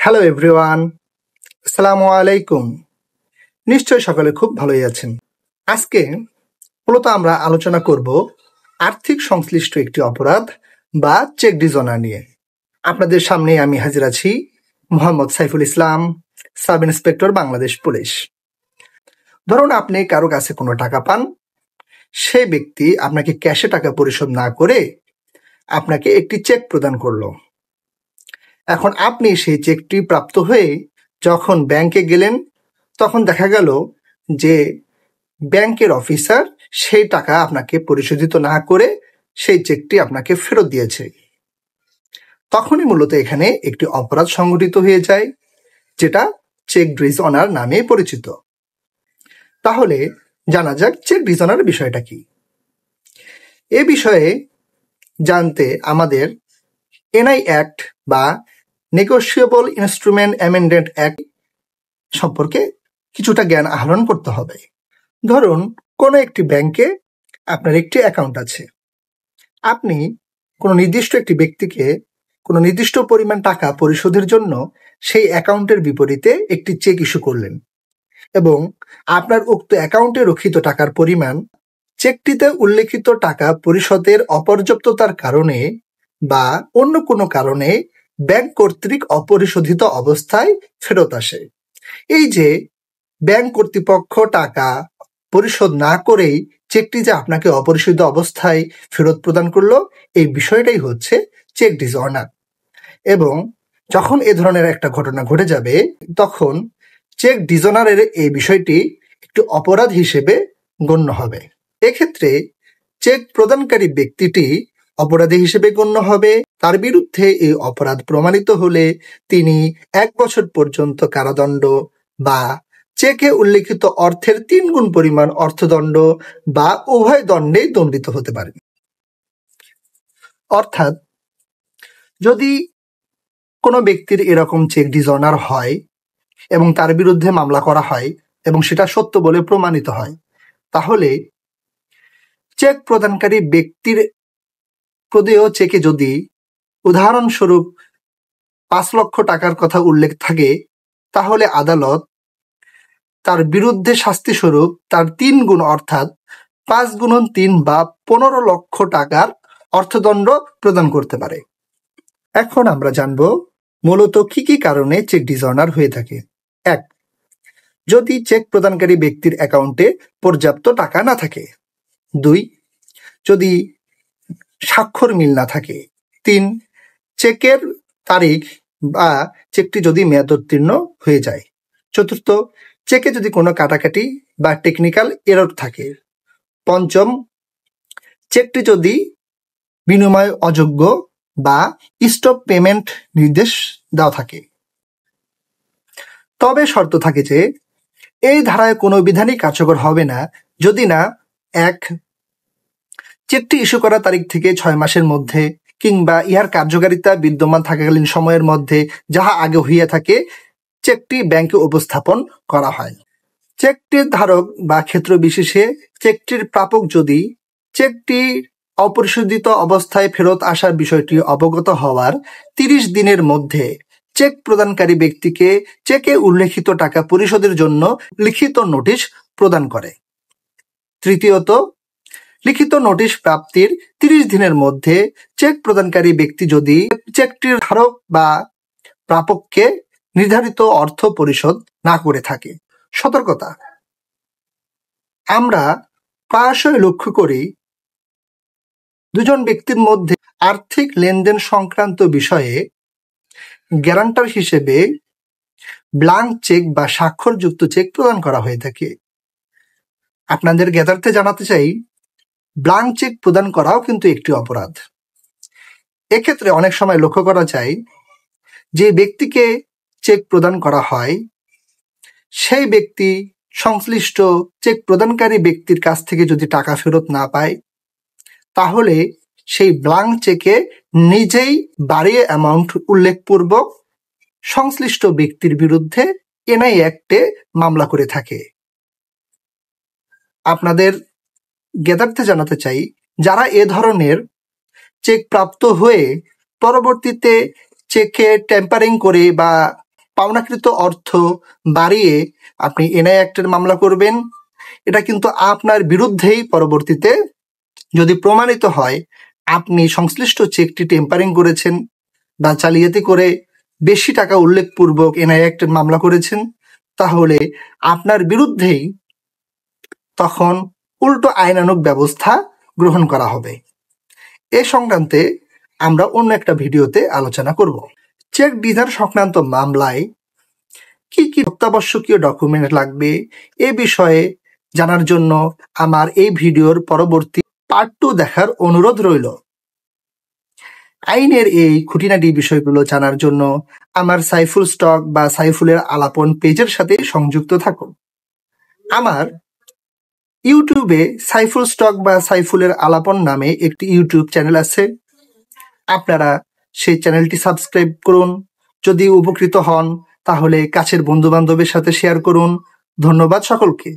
Hello everyone, আসসালামু আলাইকুম। নিশ্চয়ই সকলে খুব ভালোই আছেন। আজকে মূলত আমরা আলোচনা করব আর্থিক সংশ্লিষ্ট একটি অপরাধ বা চেক ডিজঅনার নিয়ে। আপনাদের সামনে আমি হাজির আছি, Mohammad Saiful Islam, sub inspector, Bangladesh police. ধরুন আপনি কারো কাছে কোনো টাকা পান, সেই ব্যক্তি আপনাকে ক্যাশে টাকা পরিশোধ না করে আপনাকে একটি চেক প্রদান করলো। এখন আপনি সেই চেকটি প্রাপ্ত হয়ে যখন ব্যাংকে গেলেন, তখন দেখা গেল যে ব্যাংকের অফিসার সেই টাকা আপনাকে পরিশোধিত না করে সেই চেকটি আপনাকে ফেরত দিয়েছে। তখনই মূলত এখানে একটি অপরাধ সংঘটিত হয়ে যায়, যেটা চেক ডিজঅনার নামে পরিচিত। তাহলে জানা যাক চেক ডিজঅনার বিষয়টা কি। এ বিষয়ে জানতে আমাদের এনআই অ্যাক্ট বা নেগোশিয়েবল ইনস্ট্রুমেন্ট অ্যামেন্ডমেন্ট অ্যাক্ট সম্পর্কে কিছুটা জ্ঞান আহরণ করতে হবে। ধরুন কোনো একটি ব্যাংকে আপনার একটি অ্যাকাউন্ট আছে। আপনি কোনো নির্দিষ্ট একটি ব্যক্তিকে কোনো নির্দিষ্ট পরিমাণ টাকা পরিশোধের জন্য সেই অ্যাকাউন্টের বিপরীতে একটি চেক ইস্যু করলেন এবং আপনার উক্ত অ্যাকাউন্টে রক্ষিত টাকার পরিমাণ চেকটিতে উল্লেখিত টাকা পরিশোধের অপর্যাপ্ততার কারণে বা অন্য কোনো কারণে ব্যাংক কর্তৃক অপরিশোধিত অবস্থায় ফেরত আসে। এই যে ব্যাংক কর্তৃপক্ষ টাকা পরিশোধ না করেই চেকটি যে আপনাকে অপরিশোধিত অবস্থায় ফেরত প্রদান করলো, এই বিষয়টাই হচ্ছে চেক ডিজঅনার। এবং যখন এ ধরনের একটা ঘটনা ঘটে যাবে, তখন চেক ডিজঅনারের এই বিষয়টি একটি অপরাধ হিসেবে গণ্য হবে। এক্ষেত্রে চেক প্রদানকারী ব্যক্তিটি অপরাধী হিসেবে গণ্য হবে। তার বিরুদ্ধে এই অপরাধ প্রমাণিত হলে তিনি 1 বছর পর্যন্ত কারাদণ্ড বা চেকে উল্লেখিত অর্থের 3 গুণ পরিমাণ অর্থদণ্ড বা উভয় দণ্ডেই দণ্ডিত হতে পারেন। অর্থাৎ যদি কোনো ব্যক্তির এরকম চেক ডিজঅনার হয় এবং তার বিরুদ্ধে মামলা করা হয় এবং সেটা সত্য বলে প্রমাণিত হয়, তাহলে চেক প্রদানকারী ব্যক্তির প্রদেয় চেকে যদি উদাহরণস্বরূপ 5 লক্ষ টাকার কথা উল্লেখ থাকে, তাহলে আদালত তার বিরুদ্ধে শাস্তিস্বরূপ তার 3 গুণ অর্থাৎ 5 গুণন 3 বা 15 লক্ষ টাকার অর্থদণ্ড প্রদান করতে পারে। এখন আমরা জানব মূলত কি কি কারণে চেক ডিজঅনার হয়ে থাকে। 1. যদি চেক প্রদানকারী ব্যক্তির অ্যাকাউন্টে পর্যাপ্ত টাকা না থাকে। 2. যদি স্বাক্ষর মিল না থাকে। 3. চেকের তারিখ বা চেকটি যদি মেয়াদোত্তীর্ণ হয়ে যায়। 4. চেকে যদি কোনো কাটাকাটি বা টেকনিক্যাল এরর থাকে। 5. চেকটি যদি বিনিময় অযোগ্য বা স্টপ পেমেন্ট নির্দেশ দেওয়া থাকে। তবে শর্ত থাকে যে এই ধারায় কোনো বিধানই কার্যকর হবে না যদি না 1. চেকটি ইস্যু করা তারিখ থেকে 6 মাসের মধ্যে কিংবা ইহার কার্যকারিতা বিদ্যমান থাকাকালীন সময়ের মধ্যে যাহা আগে হইয়া থাকে চেকটি ব্যাংকে উপস্থাপন করা হয়। চেকটির ধারক বা ক্ষেত্র বিশেষে চেকটির প্রাপক যদি চেকটি অপরিশোধিত অবস্থায় ফেরত আসার বিষয়টি অবগত হওয়ার 30 দিনের মধ্যে চেক প্রদানকারী ব্যক্তিকে চেকে উল্লেখিত টাকা পরিশোধের জন্য লিখিত নোটিশ প্রদান করে। তৃতীয়ত, লিখিত নোটিশ প্রাপ্তির 30 দিনের মধ্যে চেক প্রদানকারী ব্যক্তি যদি চেকটির ধারক বা প্রাপককে নির্ধারিত অর্থ পরিশোধ না করে থাকে। সতর্কতা, আমরা প্রায়শই লক্ষ্য করি দুজন ব্যক্তির মধ্যে আর্থিক লেনদেন সংক্রান্ত বিষয়ে গ্যারান্টার হিসেবে ব্ল্যাঙ্ক চেক বা স্বাক্ষরযুক্ত চেক প্রদান করা হয়ে থাকে। আপনাদের জ্ঞাতার্থে জানাতে চাই, ব্ল্যাঙ্ক চেক প্রদান করাও কিন্তু একটি অপরাধ। এক্ষেত্রে অনেক সময় লক্ষ্য করা যায় যে ব্যক্তিকে চেক প্রদান করা হয় সেই ব্যক্তি সংশ্লিষ্ট চেক প্রদানকারী ব্যক্তির কাছ থেকে যদি টাকা ফেরত না পায়, তাহলে সেই ব্ল্যাঙ্ক চেকে নিজেই বাড়িয়ে অ্যামাউন্ট উল্লেখপূর্বক সংশ্লিষ্ট ব্যক্তির বিরুদ্ধে এনআই অ্যাক্টে মামলা করে থাকে। আপনাদের জ্ঞাতার্থে জানাতে চাই, যারা এ ধরনের চেক প্রাপ্ত হয়ে পরবর্তীতে চেকে ট্যাম্পারিং করে বা পাওনাকৃত অর্থ বাড়িয়ে আপনি এনআই অ্যাক্টের মামলা করবেন, এটা কিন্তু আপনার বিরুদ্ধেই পরবর্তীতে যদি প্রমাণিত হয় আপনি সংশ্লিষ্ট চেকটি টেম্পারিং করেছেন বা জালিয়াতি করে বেশি টাকা উল্লেখপূর্বক এনআই অ্যাক্টের মামলা করেছেন, তাহলে আপনার বিরুদ্ধেই তখন উল্টো আইনানুগ ব্যবস্থা গ্রহণ করা হবে। এ সংক্রান্তে আমরা অন্য একটা ভিডিওতে আলোচনা করব। চেক ডিনার সংক্রান্ত মামলায় কি কি অত্যাবশ্যকীয় ডকুমেন্ট লাগবে এ বিষয়ে জানার জন্য আমার এই ভিডিওর পরবর্তী পার্ট 2 দেখার অনুরোধ রইল। আইনের এই খুঁটিনাটি বিষয়গুলো জানার জন্য আমার সাইফুল স্টক বা সাইফুলের আলাপন পেজের সাথে সংযুক্ত থাকুন। আমার ইউটিউবে সাইফুল স্টক বা সাইফুলের আলাপন নামে একটি ইউটিউব চ্যানেল আছে, আপনারা সেই চ্যানেলটি সাবস্ক্রাইব করুন। যদি উপকৃত হন তাহলে কাছের বন্ধু বান্ধবের সাথে শেয়ার করুন। ধন্যবাদ সকলকে।